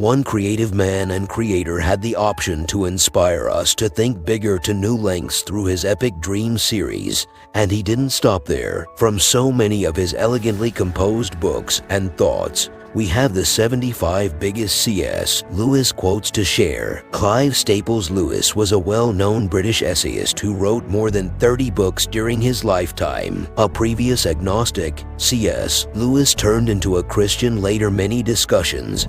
One creative man and creator had the option to inspire us to think bigger to new lengths through his epic Dream series, and he didn't stop there. From so many of his elegantly composed books and thoughts, we have the 75 biggest C.S. Lewis quotes to share. Clive Staples Lewis was a well-known British essayist who wrote more than 30 books during his lifetime. A previous agnostic, C.S. Lewis turned into a Christian later. Many discussions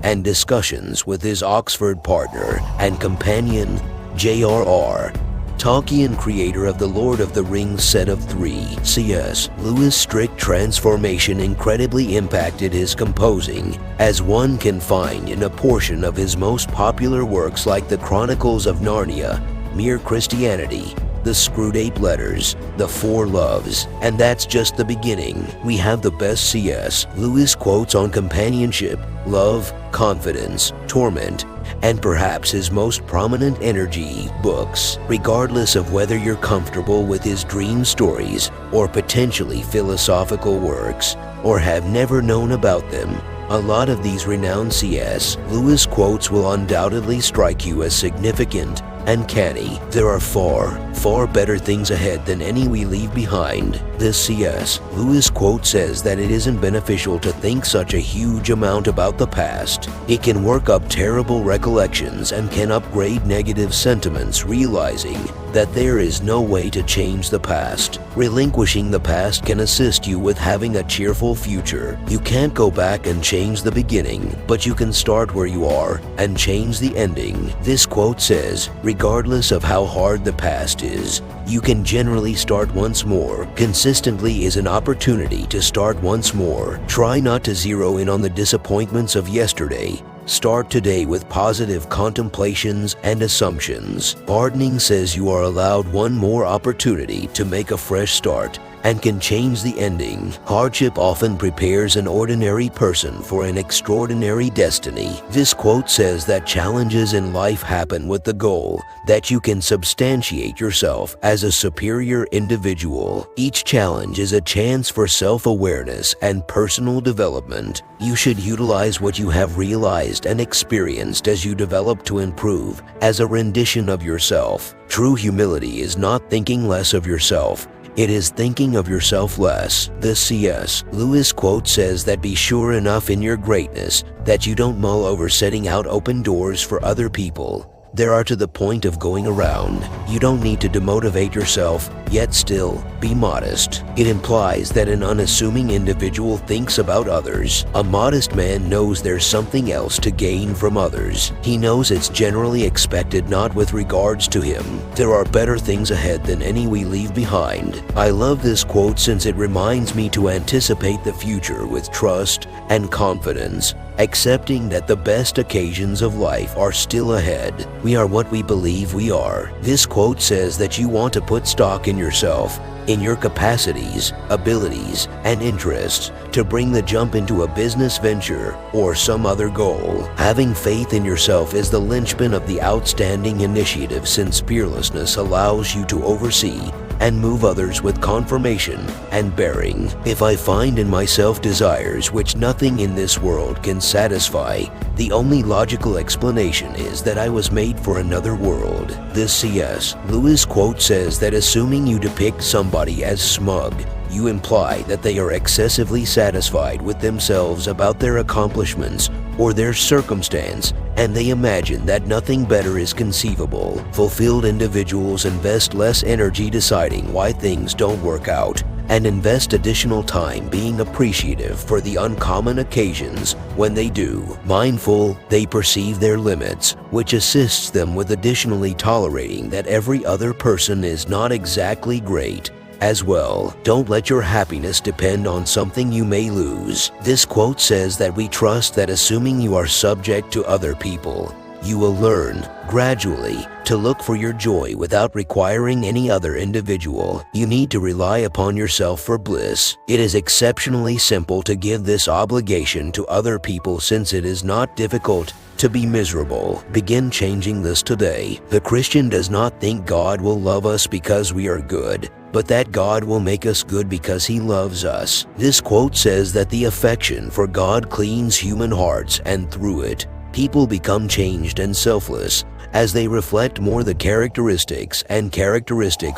with his Oxford partner and companion, J.R.R. Tolkien, creator of the Lord of the Rings set of 3. C.S. Lewis' strict transformation incredibly impacted his composing, as one can find in a portion of his most popular works like The Chronicles of Narnia, Mere Christianity, The Screwtape Letters, The Four Loves, and that's just the beginning. We have the best C.S. Lewis quotes on companionship, love, confidence, torment, and perhaps his most prominent energy books. Regardless of whether you're comfortable with his dream stories or potentially philosophical works, or have never known about them, a lot of these renowned C.S. Lewis quotes will undoubtedly strike you as significant and canny. There are far better things ahead than any we leave behind. This C.S. Lewis quote says that it isn't beneficial to think such a huge amount about the past. It can work up terrible recollections and can upgrade negative sentiments, realizing that there is no way to change the past. Relinquishing the past can assist you with having a cheerful future. You can't go back and change the beginning, but you can start where you are and change the ending. This quote says, regardless of how hard the past is, you can generally start once more. Consistently is an opportunity to start once more. Try not to zero in on the disappointments of yesterday. Start today with positive contemplations and assumptions. Pardoning says you are allowed one more opportunity to make a fresh start and can change the ending. Hardship often prepares an ordinary person for an extraordinary destiny. This quote says that challenges in life happen with the goal that you can substantiate yourself as a superior individual. Each challenge is a chance for self-awareness and personal development. You should utilize what you have realized and experienced as you develop to improve as a rendition of yourself. True humility is not thinking less of yourself. It is thinking of yourself less. This C.S. Lewis quote says that be sure enough in your greatness that you don't mull over setting out open doors for other people. There are to the point of going around. You don't need to demotivate yourself, yet still be modest. It implies that an unassuming individual thinks about others. A modest man knows there's something else to gain from others. He knows it's generally expected, not with regards to him. There are better things ahead than any we leave behind. I love this quote since it reminds me to anticipate the future with trust and confidence, accepting that the best occasions of life are still ahead. We are what we believe we are. This quote says that you want to put stock in yourself, in your capacities, abilities, and interests to bring the jump into a business venture or some other goal. Having faith in yourself is the linchpin of the outstanding initiative, since fearlessness allows you to oversee and move others with confirmation and bearing. If I find in myself desires which nothing in this world can satisfy, the only logical explanation is that I was made for another world. This C.S. Lewis quote says that assuming you depict somebody as smug, you imply that they are excessively satisfied with themselves about their accomplishments or their circumstance, and they imagine that nothing better is conceivable. Fulfilled individuals invest less energy deciding why things don't work out, and invest additional time being appreciative for the uncommon occasions when they do. Mindful, they perceive their limits, which assists them with additionally tolerating that every other person is not exactly great as well. Don't let your happiness depend on something you may lose. This quote says that we trust that assuming you are subject to other people, you will learn, gradually, to look for your joy without requiring any other individual. You need to rely upon yourself for bliss. It is exceptionally simple to give this obligation to other people, since it is not difficult to be miserable. Begin changing this today. The Christian does not think God will love us because we are good, but that God will make us good because He loves us. This quote says that the affection for God cleans human hearts, and through it, People become changed and selfless as they reflect more the characteristics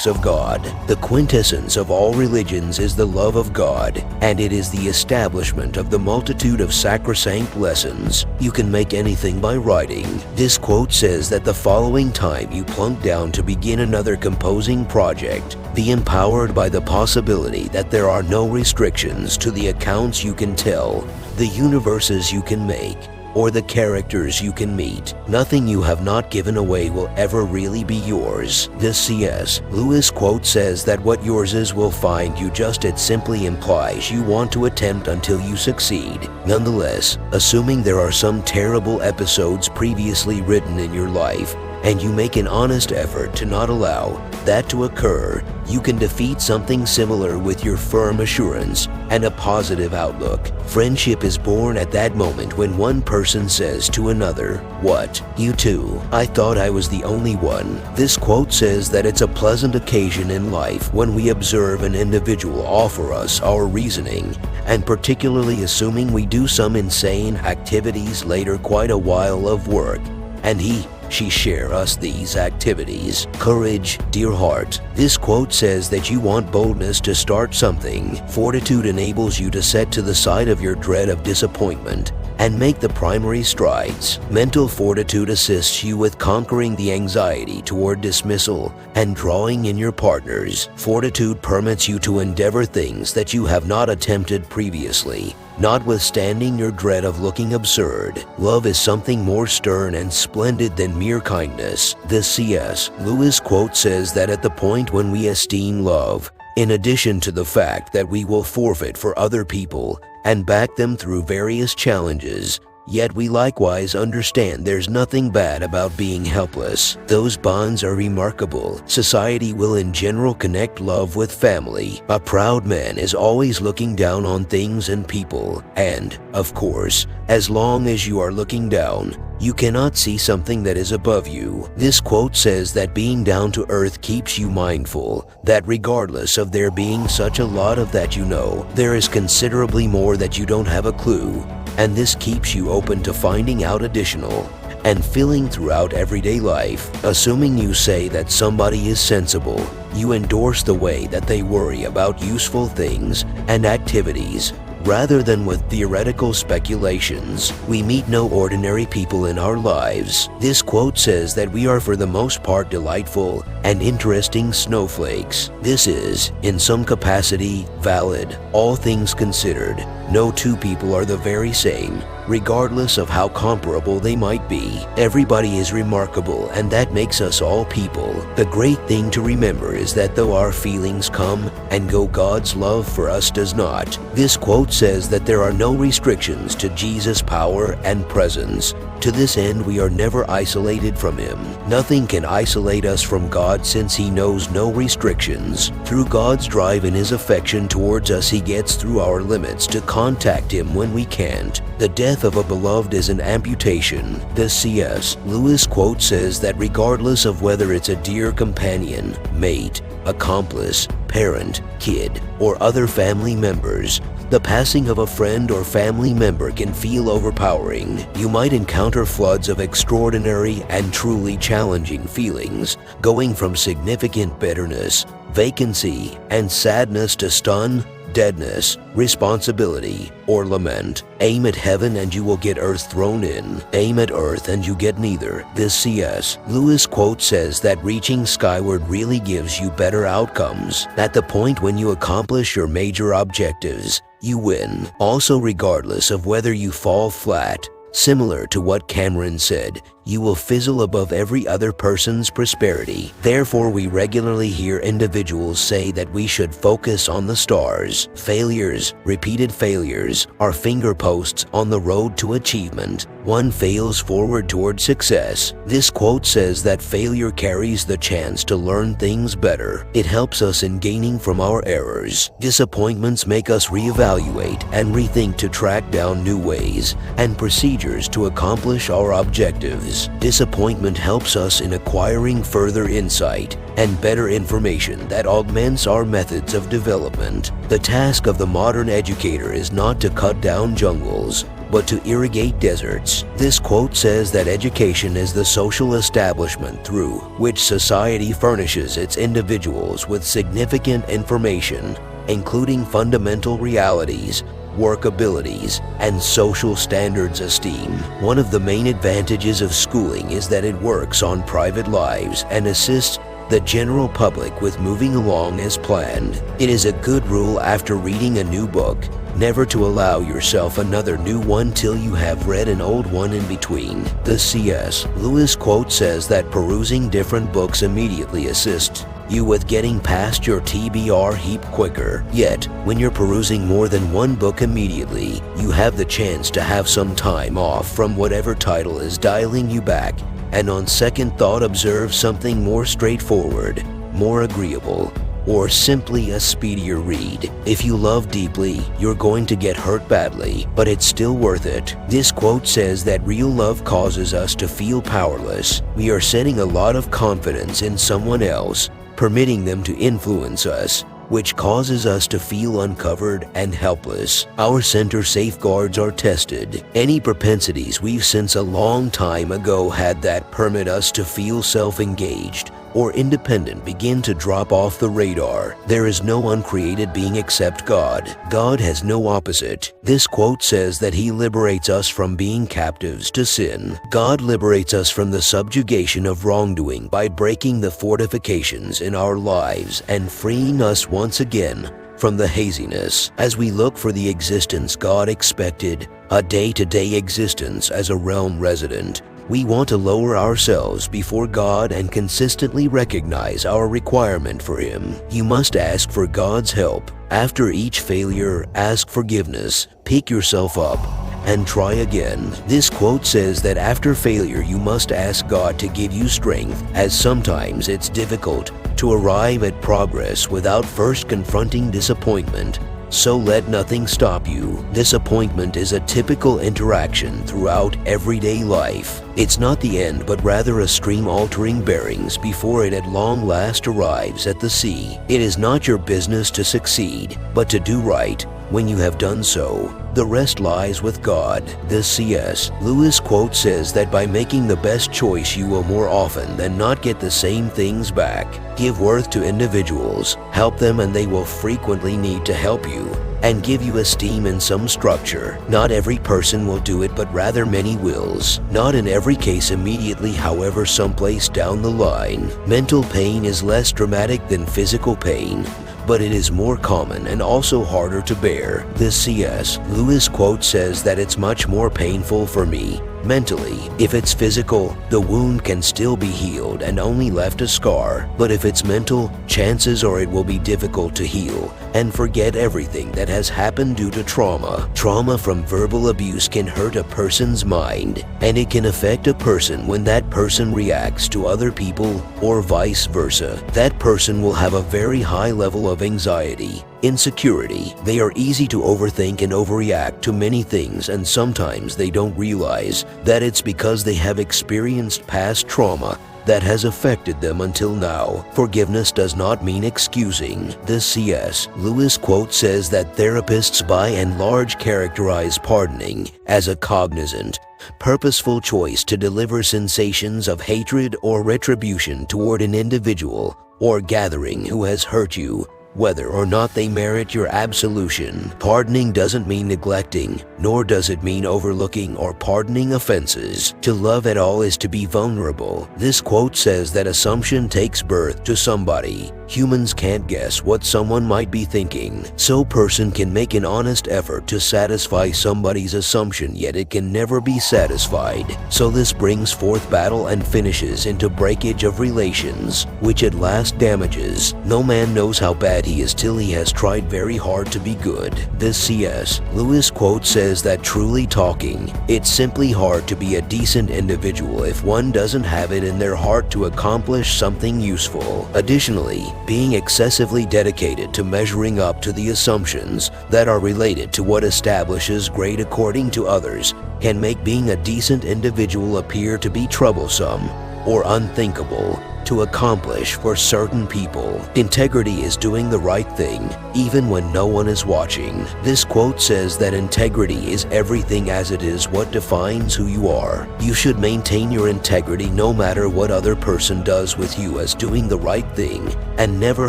of God. The quintessence of all religions is the love of God, and it is the establishment of the multitude of sacrosanct lessons. You can make anything by writing. This quote says that the following time you plunk down to begin another composing project, be empowered by the possibility that there are no restrictions to the accounts you can tell, the universes you can make, or the characters you can meet. Nothing you have not given away will ever really be yours. This C.S. Lewis quote says that what yours is will find you. Just it simply implies you want to attempt until you succeed. Nonetheless, assuming there are some terrible episodes previously written in your life, and you make an honest effort to not allow that to occur, you can defeat something similar with your firm assurance and a positive outlook. Friendship is born at that moment when one person says to another, "What? You too? I thought I was the only one." This quote says that it's a pleasant occasion in life when we observe an individual offer us our reasoning, and particularly assuming we do some insane activities later, quite a while of work, and she share us these activities. Courage, dear heart. This quote says that you want boldness to start something. Fortitude enables you to set to the side of your dread of disappointment and make the primary strides. Mental fortitude assists you with conquering the anxiety toward dismissal and drawing in your partners. Fortitude permits you to endeavor things that you have not attempted previously, notwithstanding your dread of looking absurd. Love is something more stern and splendid than mere kindness. This C.S. Lewis quote says that at the point when we esteem love, in addition to the fact that we will forfeit for other people and back them through various challenges, yet we likewise understand there's nothing bad about being helpless. Those bonds are remarkable. Society will in general connect love with family. A proud man is always looking down on things and people, and, of course, as long as you are looking down, you cannot see something that is above you. This quote says that being down to earth keeps you mindful, that regardless of there being such a lot of that you know, there is considerably more that you don't have a clue, and this keeps you open to finding out additional and filling throughout everyday life. Assuming you say that somebody is sensible, you endorse the way that they worry about useful things and activities, rather than with theoretical speculations. We meet no ordinary people in our lives. This quote says that we are for the most part delightful and interesting snowflakes. This is, in some capacity, valid. All things considered, no two people are the very same, regardless of how comparable they might be. Everybody is remarkable, and that makes us all people. The great thing to remember is that though our feelings come and go, God's love for us does not. This quote says that there are no restrictions to Jesus' power and presence. To this end, we are never isolated from Him. Nothing can isolate us from God, since He knows no restrictions. Through God's drive and His affection towards us, He gets through our limits to contact Him when we can't. The death of a beloved is an amputation. The C.S. Lewis quote says that regardless of whether it's a dear companion, mate, accomplice, parent, kid, or other family members, the passing of a friend or family member can feel overpowering. You might encounter floods of extraordinary and truly challenging feelings, going from significant bitterness, vacancy, and sadness to stun, deadness, responsibility, or lament. Aim at heaven and you will get earth thrown in. Aim at earth and you get neither. This C.S. Lewis quote says that reaching skyward really gives you better outcomes. At the point when you accomplish your major objectives, you win. Also, regardless of whether you fall flat, similar to what Cameron said, you will fizzle above every other person's prosperity. Therefore, we regularly hear individuals say that we should focus on the stars. Failures, repeated failures, are finger posts on the road to achievement. One fails forward toward success. This quote says that failure carries the chance to learn things better. It helps us in gaining from our errors. Disappointments make us reevaluate and rethink to track down new ways and procedures to accomplish our objectives. Disappointment helps us in acquiring further insight and better information that augments our methods of development. The task of the modern educator is not to cut down jungles, but to irrigate deserts. This quote says that education is the social establishment through which society furnishes its individuals with significant information, including fundamental realities, workabilities, and social standards esteem. One of the main advantages of schooling is that it works on private lives and assists the general public with moving along as planned. It is a good rule after reading a new book never to allow yourself another new one till you have read an old one in between. The C.S. Lewis quote says that perusing different books immediately assists you with getting past your TBR heap quicker. Yet, when you're perusing more than one book immediately, you have the chance to have some time off from whatever title is dialing you back, and on second thought observe something more straightforward, more agreeable, or simply a speedier read. If you love deeply, you're going to get hurt badly, but it's still worth it. This quote says that real love causes us to feel powerless. We are setting a lot of confidence in someone else, permitting them to influence us, which causes us to feel uncovered and helpless. Our center safeguards are tested. Any propensities we've since a long time ago had that permit us to feel self-engaged or independent begin to drop off the radar. There is no uncreated being except God. God has no opposite. This quote says that He liberates us from being captives to sin. God liberates us from the subjugation of wrongdoing by breaking the fortifications in our lives and freeing us once again from the haziness. As we look for the existence God expected, a day-to-day existence as a realm resident, we want to lower ourselves before God and consistently recognize our requirement for Him. You must ask for God's help. After each failure, ask forgiveness, pick yourself up, and try again. This quote says that after failure you must ask God to give you strength, as sometimes it's difficult to arrive at progress without first confronting disappointment. So let nothing stop you. Disappointment is a typical interaction throughout everyday life. It's not the end, but rather a stream altering bearings before it at long last arrives at the sea. It is not your business to succeed, but to do right. When you have done so, the rest lies with God. The C.S. Lewis quote says that by making the best choice you will more often than not get the same things back. Give worth to individuals, help them, and they will frequently need to help you and give you esteem in some structure. Not every person will do it, but rather many wills. Not in every case immediately, however, someplace down the line. Mental pain is less dramatic than physical pain, but it is more common and also harder to bear. The C.S. Lewis quote says that it's much more painful for me mentally. If it's physical, the wound can still be healed and only left a scar. But if it's mental, chances are it will be difficult to heal and forget everything that has happened due to trauma. Trauma from verbal abuse can hurt a person's mind, and it can affect a person when that person reacts to other people or vice versa. That person will have a very high level of anxiety, insecurity. They are easy to overthink and overreact to many things, and sometimes they don't realize that it's because they have experienced past trauma that has affected them until now. Forgiveness does not mean excusing. The C.S. Lewis quote says that therapists by and large characterize pardoning as a cognizant, purposeful choice to deliver sensations of hatred or retribution toward an individual or gathering who has hurt you, whether or not they merit your absolution. Pardoning doesn't mean neglecting, nor does it mean overlooking or pardoning offenses. To love at all is to be vulnerable. This quote says that assumption takes birth to somebody. Humans can't guess what someone might be thinking, so person can make an honest effort to satisfy somebody's assumption, yet it can never be satisfied. So this brings forth battle and finishes into breakage of relations, which at last damages. No man knows how bad he is till he has tried very hard to be good. This C.S. Lewis quote says that truly talking, it's simply hard to be a decent individual if one doesn't have it in their heart to accomplish something useful. Additionally, being excessively dedicated to measuring up to the assumptions that are related to what establishes great according to others can make being a decent individual appear to be troublesome or unthinkable. to accomplish for certain people. Integrity is doing the right thing, even when no one is watching. This quote says that integrity is everything, as it is what defines who you are. You should maintain your integrity no matter what other person does with you, as doing the right thing and never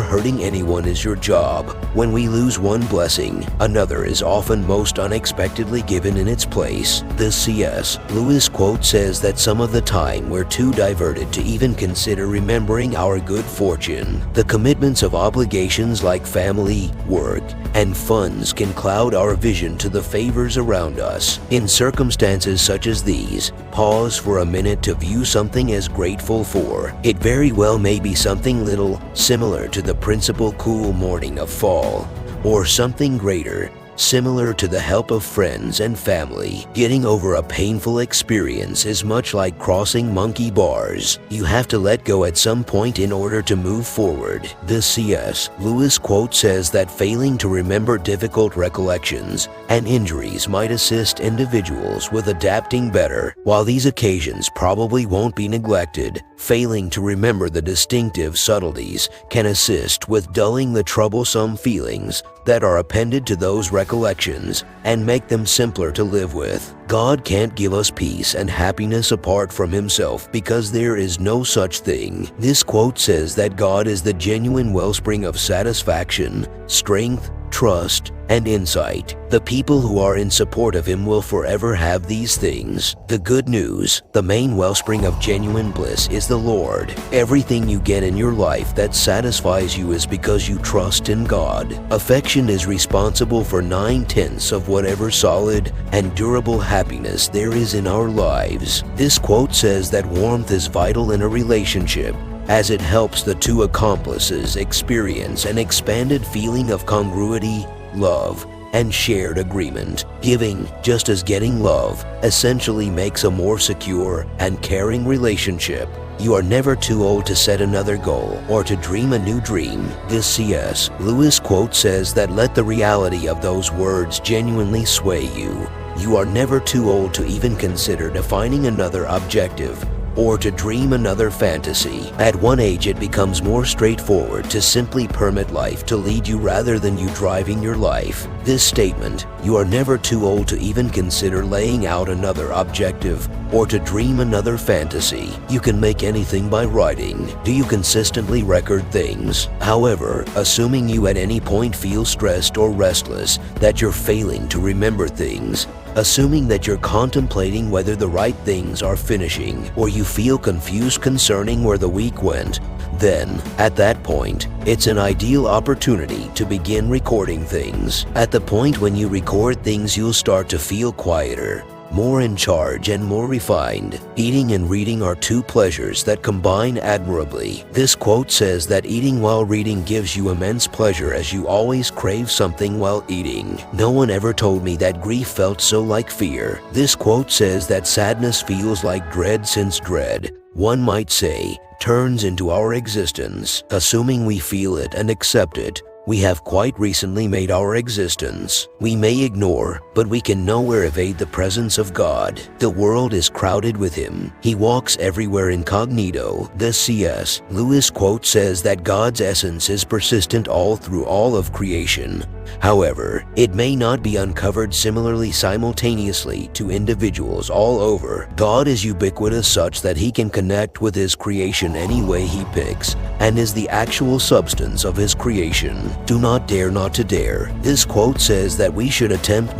hurting anyone is your job. When we lose one blessing, another is often most unexpectedly given in its place. This C.S. Lewis quote says that some of the time we're too diverted to even consider remembering our good fortune. The commitments of obligations like family, work, and funds can cloud our vision to the favors around us. In circumstances such as these, pause for a minute to view something as grateful for. It very well may be something little, similar to the principal cool morning of fall, or something greater, similar to the help of friends and family. Getting over a painful experience is much like crossing monkey bars. You have to let go at some point in order to move forward. This C.S. Lewis quote says that failing to remember difficult recollections and injuries might assist individuals with adapting better. While these occasions probably won't be neglected, failing to remember the distinctive subtleties can assist with dulling the troublesome feelings that are appended to those recollections and make them simpler to live with. God can't give us peace and happiness apart from Himself, because there is no such thing. This quote says that God is the genuine wellspring of satisfaction, strength, trust, and insight. The people who are in support of Him will forever have these things. The good news, the main wellspring of genuine bliss, is the Lord. Everything you get in your life that satisfies you is because you trust in God. Affection is responsible for 9/10 of whatever solid and durable happiness there is in our lives. This quote says that warmth is vital in a relationship, as it helps the two accomplices experience an expanded feeling of congruity, love, and shared agreement. Giving, just as getting love, essentially makes a more secure and caring relationship. You are never too old to set another goal or to dream a new dream. This C.S. Lewis quote says that let the reality of those words genuinely sway you. You are never too old to even consider defining another objective or to dream another fantasy. At one age, it becomes more straightforward to simply permit life to lead you rather than you driving your life. This statement, you are never too old to even consider laying out another objective or to dream another fantasy. You can make anything by writing. Do you consistently record things? However, assuming you at any point feel stressed or restless that you're failing to remember things, assuming that you're contemplating whether the right things are finishing, or you feel confused concerning where the week went, then, at that point, it's an ideal opportunity to begin recording things. At the point when you record things, you'll start to feel quieter, more in charge, and more refined. Eating and reading are two pleasures that combine admirably. This quote says that eating while reading gives you immense pleasure, as you always crave something while eating. No one ever told me that grief felt so like fear. This quote says that sadness feels like dread, since dread, one might say, turns into our existence. Assuming we feel it and accept it, we have quite recently made our existence. We may ignore, but we can nowhere evade the presence of God. The world is crowded with Him. He walks everywhere incognito. This C.S. Lewis quote says that God's essence is persistent all through all of creation. However, it may not be uncovered similarly simultaneously to individuals all over. God is ubiquitous, such that He can connect with His creation any way He picks, and is the actual substance of His creation. Do not dare not to dare. This quote says that we should attempt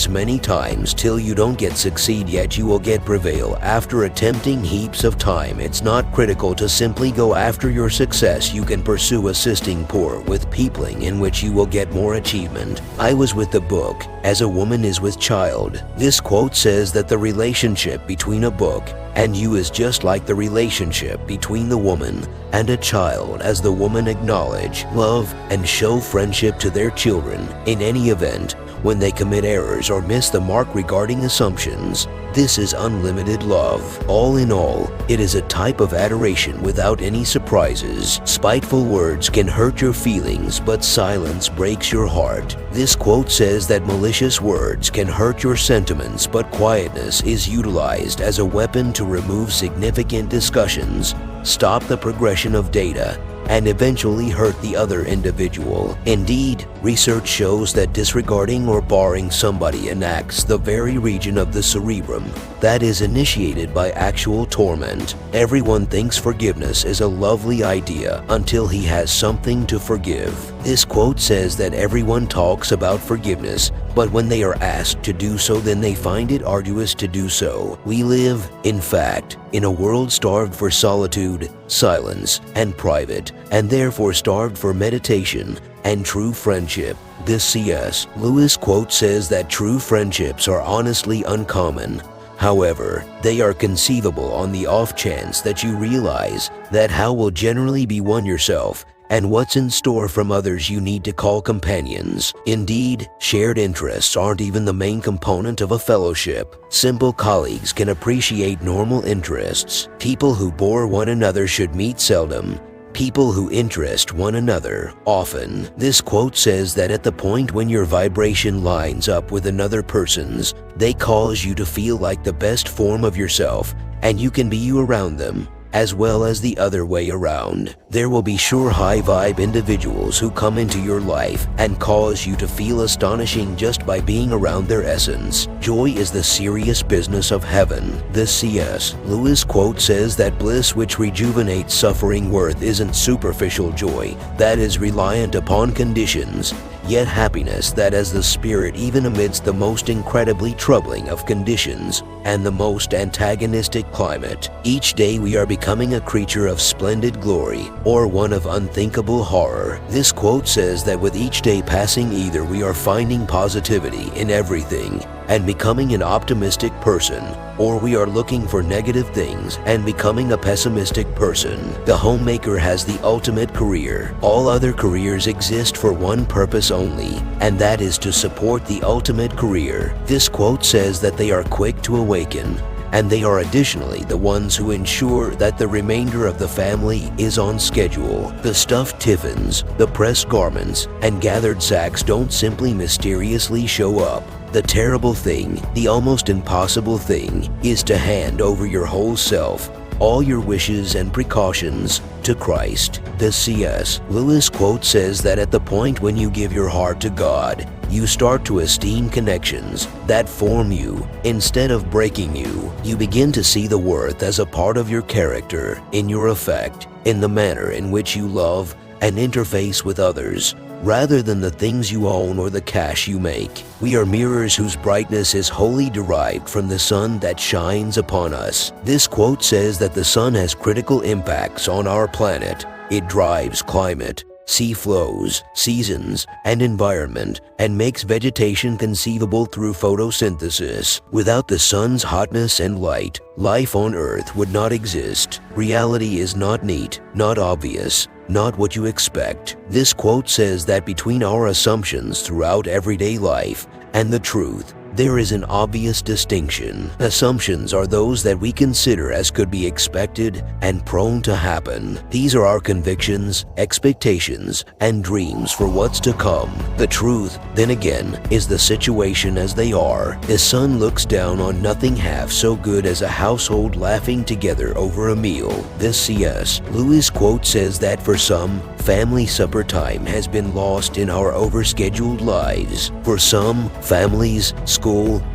many times till you don't get succeed, yet you will get prevail. After attempting heaps of time, it's not critical to simply go after your success. You can pursue assisting poor with peopling, in which you will get more achievement. I was with the book as a woman is with child. This quote says that the relationship between a book and you is just like the relationship between the woman and a child, as the woman acknowledge, love, and show friendship to their children. In any event, when they commit errors or miss the mark regarding assumptions, this is unlimited love. All in all, it is a type of adoration without any surprises. Spiteful words can hurt your feelings, but silence breaks your heart. This quote says that malicious words can hurt your sentiments, but quietness is utilized as a weapon to remove significant discussions, stop the progression of data, and eventually hurt the other individual. Indeed, research shows that disregarding or barring somebody enacts the very region of the cerebrum that is initiated by actual torment. Everyone thinks forgiveness is a lovely idea until he has something to forgive. This quote says that everyone talks about forgiveness, but when they are asked to do so, then they find it arduous to do so. We live, in fact, in a world starved for solitude, silence, and private, and therefore starved for meditation and true friendship. This C.S. Lewis quote says that true friendships are honestly uncommon. However, they are conceivable on the off chance that you realize that how will generally be won yourself, and what's in store from others you need to call companions. Indeed, shared interests aren't even the main component of a fellowship. Simple colleagues can appreciate normal interests. People who bore one another should meet seldom. People who interest one another often. This quote says that at the point when your vibration lines up with another person's, they cause you to feel like the best form of yourself, and you can be you around them, as well as the other way around. There will be sure high-vibe individuals who come into your life and cause you to feel astonishing just by being around their essence. Joy is the serious business of heaven. This C.S. Lewis quote says that bliss which rejuvenates suffering worth isn't superficial joy that is reliant upon conditions, yet happiness that has the spirit even amidst the most incredibly troubling of conditions and the most antagonistic climate. Each day we are becoming a creature of splendid glory or one of unthinkable horror. This quote says that with each day passing, either we are finding positivity in everything and becoming an optimistic person, or we are looking for negative things and becoming a pessimistic person. The homemaker has the ultimate career. All other careers exist for one purpose only, and that is to support the ultimate career. This quote says that they are quick to awaken, and they are additionally the ones who ensure that the remainder of the family is on schedule. The stuffed tiffins, the pressed garments, and gathered sacks don't simply mysteriously show up. The terrible thing, the almost impossible thing, is to hand over your whole self, all your wishes and precautions, to Christ. The C.S. Lewis quote says that at the point when you give your heart to God, you start to esteem connections that form you instead of breaking you. You begin to see the worth as a part of your character, in your effect, in the manner in which you love and interface with others, rather than the things you own or the cash you make. We are mirrors whose brightness is wholly derived from the sun that shines upon us. This quote says that the sun has critical impacts on our planet. It drives climate, sea flows, seasons, and environment, and makes vegetation conceivable through photosynthesis. Without the sun's hotness and light, life on Earth would not exist. Reality is not neat, not obvious, not what you expect. This quote says that between our assumptions throughout everyday life and the truth, there is an obvious distinction. Assumptions are those that we consider as could be expected and prone to happen. These are our convictions, expectations, and dreams for what's to come. The truth, then again, is the situation as they are. The sun looks down on nothing half so good as a household laughing together over a meal. This C.S. Lewis quote says that for some, family supper time has been lost in our overscheduled lives. For some, families, school,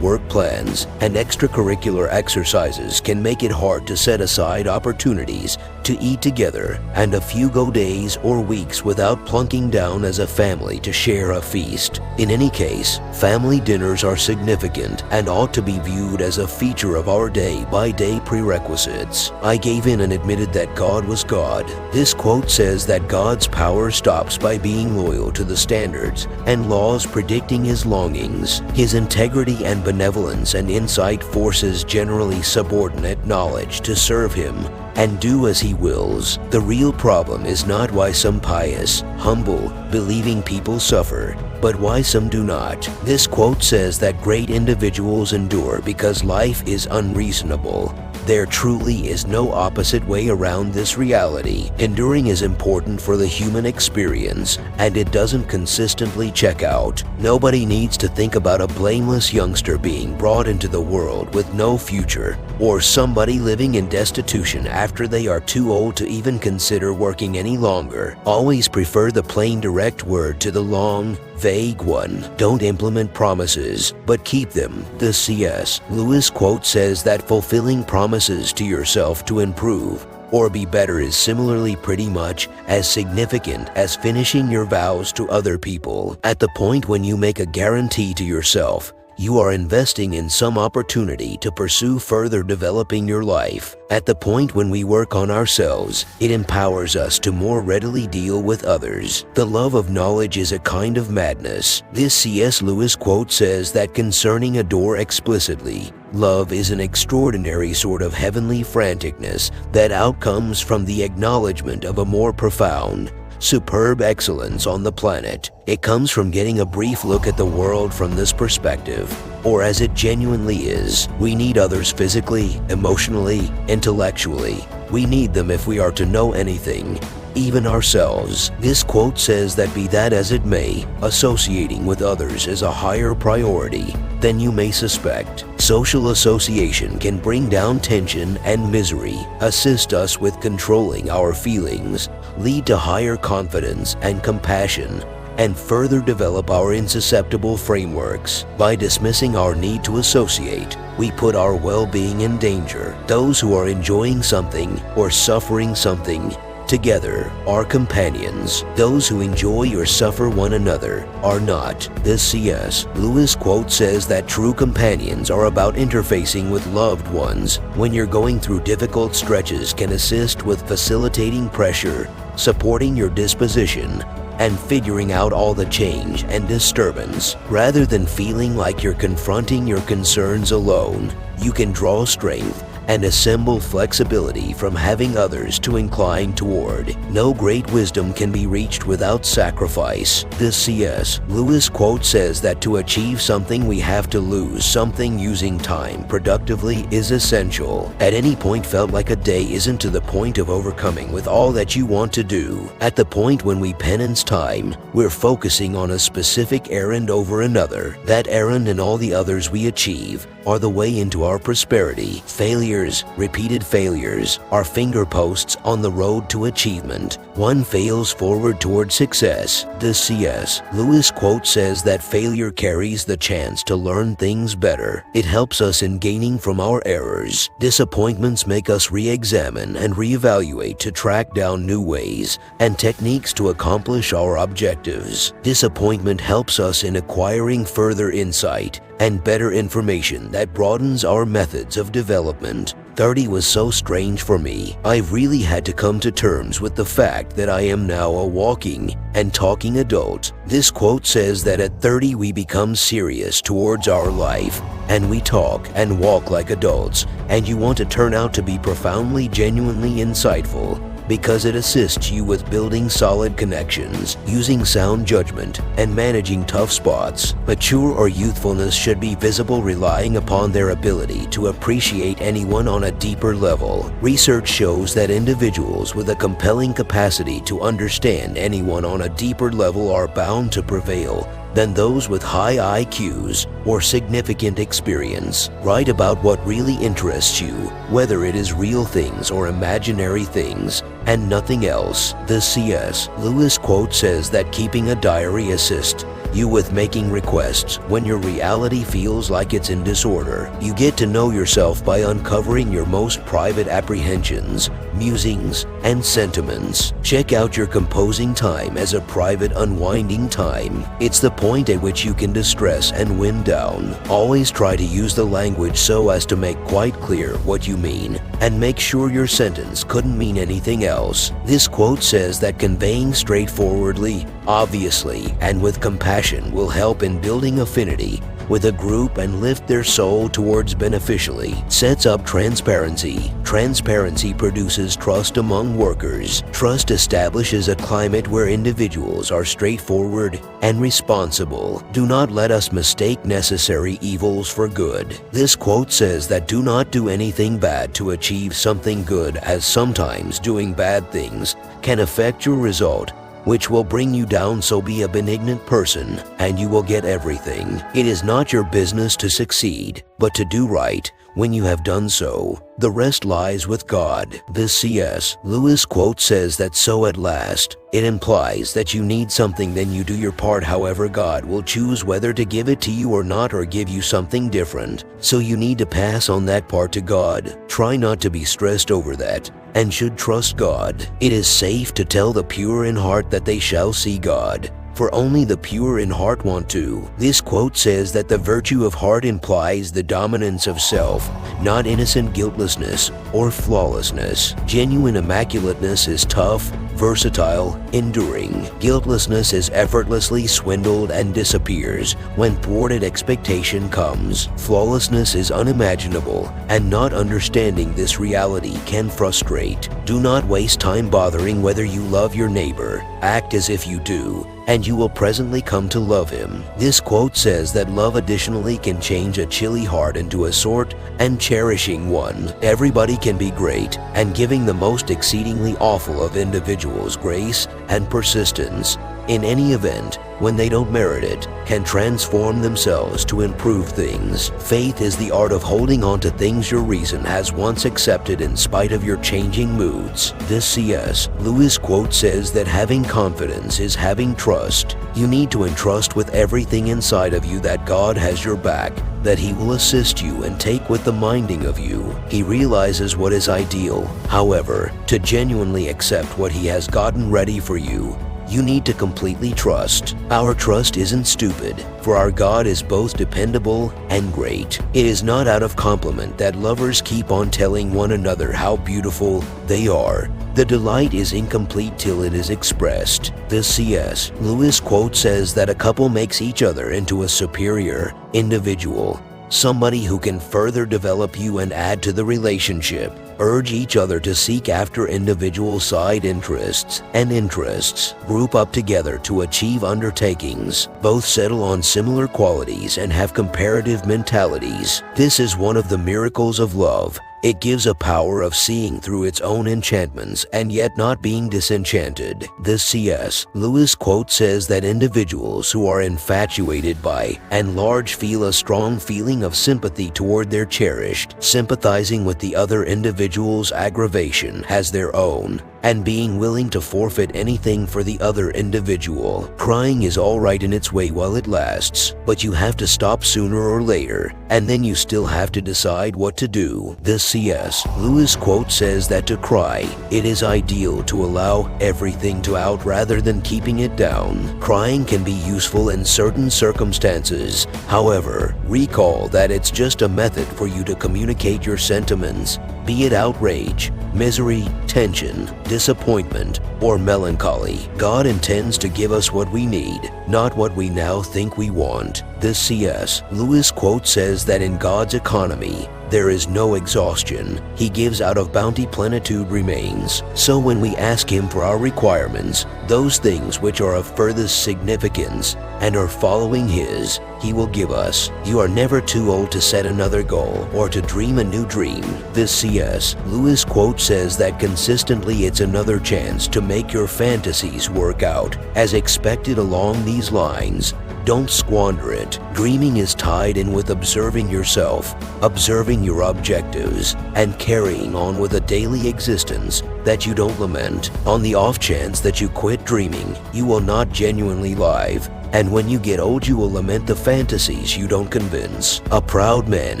work plans, and extracurricular exercises can make it hard to set aside opportunities to eat together, and a few go days or weeks without plunking down as a family to share a feast. In any case, family dinners are significant and ought to be viewed as a feature of our day-by-day prerequisites. I gave in and admitted that God was God. This quote says that God's power stops by being loyal to the standards and laws predicting his longings. His integrity and benevolence and insight forces generally subordinate knowledge to serve him and do as he wills. The real problem is not why some pious, humble, believing people suffer, but why some do not. This quote says that great individuals endure because life is unreasonable. There truly is no opposite way around this reality. Enduring is important for the human experience, and it doesn't consistently check out. Nobody needs to think about a blameless youngster being brought into the world with no future, or somebody living in destitution after they are too old to even consider working any longer. Always prefer the plain direct word to the long, vague one. Don't implement promises, but keep them. The C.S. Lewis quote says that fulfilling promises to yourself to improve or be better is similarly pretty much as significant as finishing your vows to other people. At the point when you make a guarantee to yourself, you are investing in some opportunity to pursue further developing your life. At the point when we work on ourselves, it empowers us to more readily deal with others. The love of knowledge is a kind of madness. This C.S. Lewis quote says that concerning a door explicitly, love is an extraordinary sort of heavenly franticness that outcomes from the acknowledgement of a more profound, superb excellence on the planet. It comes from getting a brief look at the world from this perspective, or as it genuinely is. We need others physically, emotionally, intellectually. We need them if we are to know anything, even ourselves. This quote says that be that as it may, associating with others is a higher priority than you may suspect. Social association can bring down tension and misery, assist us with controlling our feelings, lead to higher confidence and compassion, and further develop our insusceptible frameworks. By dismissing our need to associate, we put our well-being in danger. Those who are enjoying something or suffering something together are companions. Those who enjoy or suffer one another are not. This C.S. Lewis quote says that true companions are about interfacing with loved ones when you're going through difficult stretches, can assist with facilitating pressure, supporting your disposition, and figuring out all the change and disturbance. Rather than feeling like you're confronting your concerns alone, you can draw strength and assemble flexibility from having others to incline toward. No great wisdom can be reached without sacrifice. This C.S. Lewis quote says that to achieve something we have to lose something. Using time productively is essential. At any point felt like a day isn't to the point of overcoming with all that you want to do. At the point when we penance time, we're focusing on a specific errand over another. That errand and all the others we achieve are the way into our prosperity. Failures, repeated failures, are finger posts on the road to achievement. One fails forward toward success. The C.S. Lewis quote says that failure carries the chance to learn things better. It helps us in gaining from our errors. Disappointments make us re-examine and reevaluate to track down new ways and techniques to accomplish our objectives. Disappointment helps us in acquiring further insight and better information that broadens our methods of development. 30 was so strange for me. I really had to come to terms with the fact that I am now a walking and talking adult. This quote says that at 30 we become serious towards our life, and we talk and walk like adults, and you want to turn out to be profoundly, genuinely insightful, because it assists you with building solid connections, using sound judgment, and managing tough spots. Mature or youthfulness should be visible, relying upon their ability to appreciate anyone on a deeper level. Research shows that individuals with a compelling capacity to understand anyone on a deeper level are bound to prevail than those with high IQs or significant experience. Write about what really interests you, whether it is real things or imaginary things, and nothing else. The C.S. Lewis quote says that keeping a diary assists you with making requests when your reality feels like it's in disorder. You get to know yourself by uncovering your most private apprehensions, musings, and sentiments. Check out your composing time as a private unwinding time. It's the point at which you can distress and wind down. Always try to use the language so as to make quite clear what you mean, and make sure your sentence couldn't mean anything else. This quote says that conveying straightforwardly, obviously, and with compassion will help in building affinity with a group and lift their soul towards beneficially sets up transparency. Transparency produces trust among workers. Trust establishes a climate where individuals are straightforward and responsible. Do not let us mistake necessary evils for good. This quote says that do not do anything bad to achieve something good, as sometimes doing bad things can affect your result, which will bring you down. So be a benignant person and you will get everything. It is not your business to succeed, but to do right. When you have done so, the rest lies with God. This C.S. Lewis quote says that so at last, it implies that you need something, then you do your part. However, God will choose whether to give it to you or not, or give you something different. So you need to pass on that part to God. Try not to be stressed over that, and should trust God. It is safe to tell the pure in heart that they shall see God, for only the pure in heart want to. This quote says that the virtue of heart implies the dominance of self, not innocent guiltlessness or flawlessness. Genuine immaculateness is tough, versatile, enduring. Guiltlessness is effortlessly swindled and disappears when thwarted expectation comes. Flawlessness is unimaginable, and not understanding this reality can frustrate. Do not waste time bothering whether you love your neighbor. Act as if you do, and you will presently come to love him. This quote says that love additionally can change a chilly heart into a sort and cherishing one. Everybody can be great, and giving the most exceedingly awful of individuals grace and persistence, in any event, when they don't merit it, can transform themselves to improve things. Faith is the art of holding on to things your reason has once accepted in spite of your changing moods. This C.S. Lewis quote says that having confidence is having trust. You need to entrust with everything inside of you that God has your back, that He will assist you and take with the minding of you. He realizes what is ideal. However, to genuinely accept what He has gotten ready for you, you need to completely trust. Our trust isn't stupid, for our God is both dependable and great. It is not out of compliment that lovers keep on telling one another how beautiful they are. The delight is incomplete till it is expressed. This C.S. Lewis quote says that a couple makes each other into a superior individual, somebody who can further develop you and add to the relationship. Urge each other to seek after individual side interests and interests. Group up together to achieve undertakings. Both settle on similar qualities and have comparative mentalities. This is one of the miracles of love. It gives a power of seeing through its own enchantments and yet not being disenchanted. This C.S. Lewis quote says that individuals who are infatuated by and large feel a strong feeling of sympathy toward their cherished, sympathizing with the other individual's aggravation as their own, and being willing to forfeit anything for the other individual. Crying is all right in its way while it lasts, but you have to stop sooner or later, and then you still have to decide what to do. This C.S. Lewis quote says that to cry, it is ideal to allow everything to out rather than keeping it down. Crying can be useful in certain circumstances. However, recall that it's just a method for you to communicate your sentiments, be it outrage, misery, tension, disappointment, or melancholy. God intends to give us what we need, not what we now think we want. This C.S. Lewis quote says that in God's economy, there is no exhaustion. He gives out of bounty, plenitude remains. So when we ask Him for our requirements, those things which are of furthest significance and are following His, He will give us. You are never too old to set another goal or to dream a new dream. This C.S. Lewis quote says that consistently it's another chance to make your fantasies work out as expected. Along these lines, don't squander it. Dreaming is tied in with observing yourself, observing your objectives, and carrying on with a daily existence that you don't lament. On the off chance that you quit dreaming, you will not genuinely live. And when you get old, you will lament the fantasies you don't convince. A proud man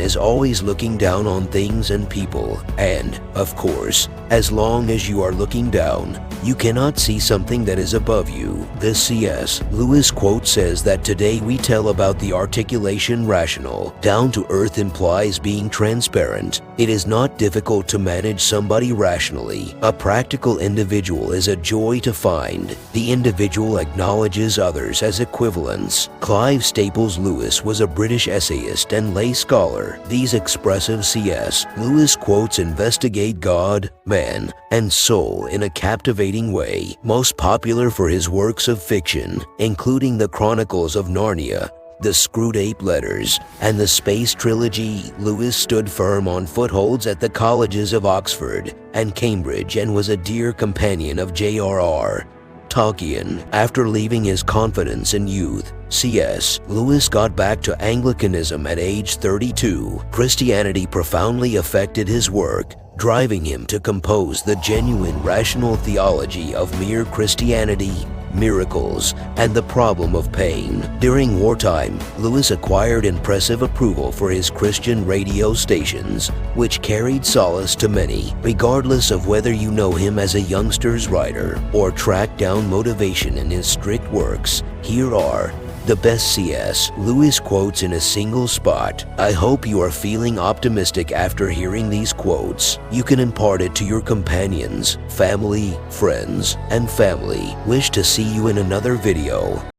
is always looking down on things and people, and, of course, as long as you are looking down, you cannot see something that is above you. This C.S. Lewis quote says that today we tell about the articulation rational. Down to earth implies being transparent. It is not difficult to manage somebody rationally. A practical individual is a joy to find. The individual acknowledges others as equivalent equivalents. Clive Staples Lewis was a British essayist and lay scholar. These expressive C.S. Lewis quotes investigate God, man, and soul in a captivating way, most popular for his works of fiction, including the Chronicles of Narnia, the Screwtape Letters, and the Space Trilogy. Lewis stood firm on footholds at the colleges of Oxford and Cambridge and was a dear companion of J.R.R. Tolkien. After leaving his confidence in youth, C.S. Lewis got back to Anglicanism at age 32. Christianity profoundly affected his work, driving him to compose the genuine rational theology of mere Christianity, miracles, and the problem of pain. During wartime, Lewis acquired impressive approval for his Christian radio stations, which carried solace to many. Regardless of whether you know him as a youngster's writer or track down motivation in his strict works, here are the best C.S. Lewis quotes in a single spot. I hope you are feeling optimistic after hearing these quotes. You can impart it to your companions, family, friends, and family. Wish to see you in another video.